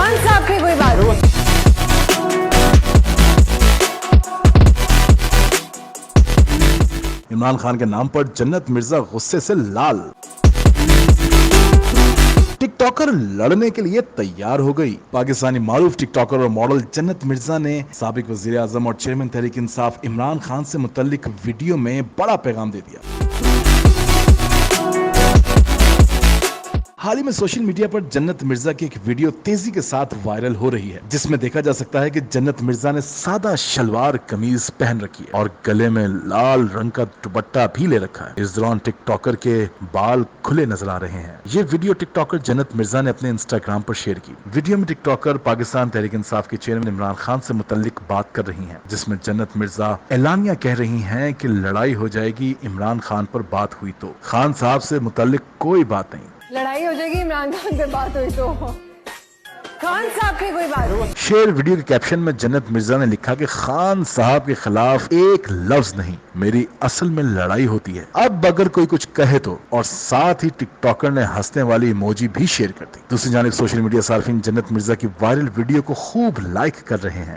खान साहब की कोई बात नहीं। इमरान खान के नाम पर जन्नत मिर्जा गुस्से से लाल। टिकटॉकर लड़ने के लिए तैयार हो गई। पाकिस्तानी मारूफ टिकटॉकर और मॉडल जन्नत मिर्जा ने साबिक वजीर आजम और चेयरमैन तहरीक इंसाफ इमरान खान से मुतल्लिक वीडियो में बड़ा पैगाम दे दिया। हाल ही में सोशल मीडिया पर जन्नत मिर्जा की एक वीडियो तेजी के साथ वायरल हो रही है, जिसमें देखा जा सकता है कि जन्नत मिर्जा ने सादा शलवार कमीज पहन रखी है और गले में लाल रंग का दुपट्टा भी ले रखा है। इस दौरान टिकटॉकर के बाल खुले नजर आ रहे हैं। ये वीडियो टिकटॉकर जन्नत मिर्जा ने अपने इंस्टाग्राम पर शेयर की। वीडियो में टिकटॉकर पाकिस्तान तहरीक इंसाफ के चेयरमैन इमरान खान से मुतल्लिक बात कर रही हैं, जिसमें जन्नत मिर्जा एलानिया कह रही हैं कि लड़ाई हो जाएगी इमरान खान पर बात हुई तो। खान साहब से मुतल्लिक कोई बात नहीं। लड़ाई हो जाएगी इमरान खान पे बात हुई तो। खान साहब की कोई बात नहीं। शेयर वीडियो के कैप्शन में जन्नत मिर्जा ने लिखा कि खान साहब के खिलाफ एक लफ्ज नहीं, मेरी असल में लड़ाई होती है, अब अगर कोई कुछ कहे तो। और साथ ही टिकटॉकर ने हंसने वाली इमोजी भी शेयर कर दी। दूसरी जानिब सोशल मीडिया सार्फिन जन्नत मिर्जा की वायरल वीडियो को खूब लाइक कर रहे हैं।